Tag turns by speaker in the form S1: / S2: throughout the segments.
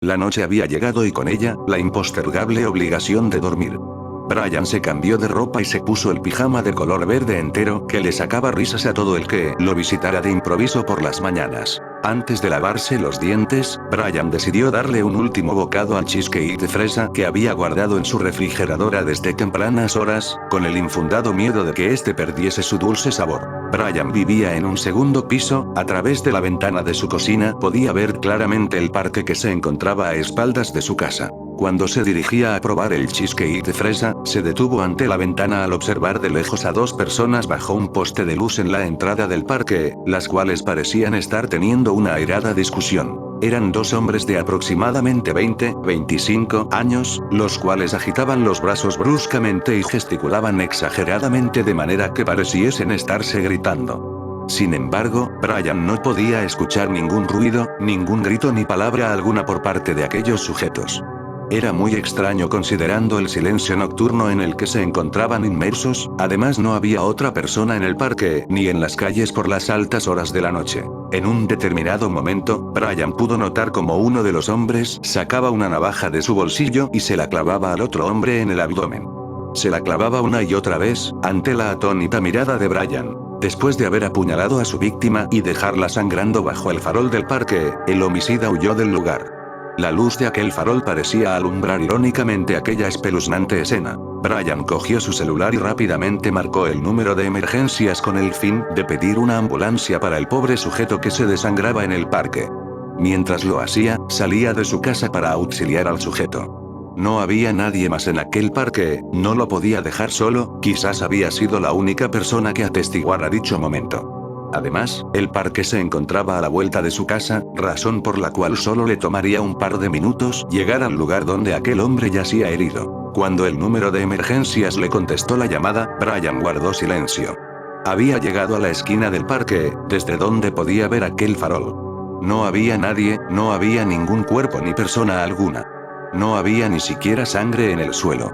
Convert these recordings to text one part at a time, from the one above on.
S1: La noche había llegado y con ella, la impostergable obligación de dormir. Brian se cambió de ropa y se puso el pijama de color verde entero que le sacaba risas a todo el que lo visitara de improviso por las mañanas. Antes de lavarse los dientes, Brian decidió darle un último bocado al cheesecake de fresa que había guardado en su refrigeradora desde tempranas horas, con el infundado miedo de que este perdiese su dulce sabor. Brian vivía en un segundo piso, a través de la ventana de su cocina podía ver claramente el parque que se encontraba a espaldas de su casa. Cuando se dirigía a probar el cheesecake de fresa, se detuvo ante la ventana al observar de lejos a dos personas bajo un poste de luz en la entrada del parque, las cuales parecían estar teniendo una airada discusión. Eran dos hombres de aproximadamente 20-25 años, los cuales agitaban los brazos bruscamente y gesticulaban exageradamente de manera que pareciesen estarse gritando. Sin embargo, Brian no podía escuchar ningún ruido, ningún grito ni palabra alguna por parte de aquellos sujetos. Era muy extraño considerando el silencio nocturno en el que se encontraban inmersos, además no había otra persona en el parque, ni en las calles por las altas horas de la noche. En un determinado momento, Brian pudo notar como uno de los hombres sacaba una navaja de su bolsillo y se la clavaba al otro hombre en el abdomen. Se la clavaba una y otra vez, ante la atónita mirada de Brian. Después de haber apuñalado a su víctima y dejarla sangrando bajo el farol del parque, el homicida huyó del lugar. La luz de aquel farol parecía alumbrar irónicamente aquella espeluznante escena. Brian cogió su celular y rápidamente marcó el número de emergencias con el fin de pedir una ambulancia para el pobre sujeto que se desangraba en el parque. Mientras lo hacía, salía de su casa para auxiliar al sujeto. No había nadie más en aquel parque, no lo podía dejar solo, quizás había sido la única persona que atestiguara dicho momento. Además, el parque se encontraba a la vuelta de su casa, razón por la cual solo le tomaría un par de minutos llegar al lugar donde aquel hombre yacía herido. Cuando el número de emergencias le contestó la llamada, Brian guardó silencio. Había llegado a la esquina del parque, desde donde podía ver aquel farol. No había nadie, no había ningún cuerpo ni persona alguna. No había ni siquiera sangre en el suelo.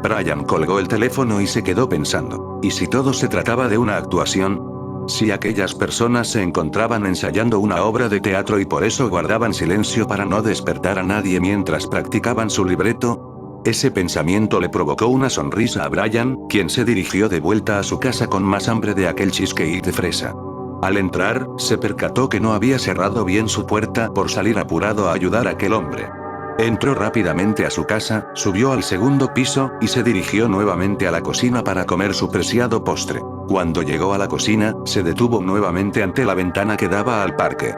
S1: Brian colgó el teléfono y se quedó pensando. ¿Y si todo se trataba de una actuación? Si aquellas personas se encontraban ensayando una obra de teatro y por eso guardaban silencio para no despertar a nadie mientras practicaban su libreto. Ese pensamiento le provocó una sonrisa a Brian, quien se dirigió de vuelta a su casa con más hambre de aquel cheesecake de fresa. Al entrar, se percató que no había cerrado bien su puerta por salir apurado a ayudar a aquel hombre. Entró rápidamente a su casa, subió al segundo piso, y se dirigió nuevamente a la cocina para comer su preciado postre. Cuando llegó a la cocina, se detuvo nuevamente ante la ventana que daba al parque.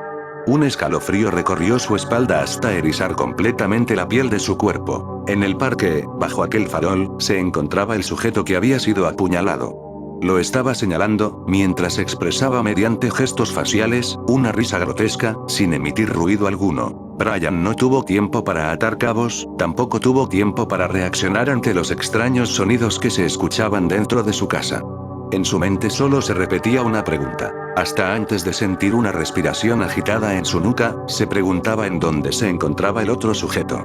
S1: Un escalofrío recorrió su espalda hasta erizar completamente la piel de su cuerpo. En el parque, bajo aquel farol, se encontraba el sujeto que había sido apuñalado. Lo estaba señalando, mientras expresaba mediante gestos faciales, una risa grotesca, sin emitir ruido alguno. Brian no tuvo tiempo para atar cabos, tampoco tuvo tiempo para reaccionar ante los extraños sonidos que se escuchaban dentro de su casa. En su mente solo se repetía una pregunta. Hasta antes de sentir una respiración agitada en su nuca, se preguntaba en dónde se encontraba el otro sujeto.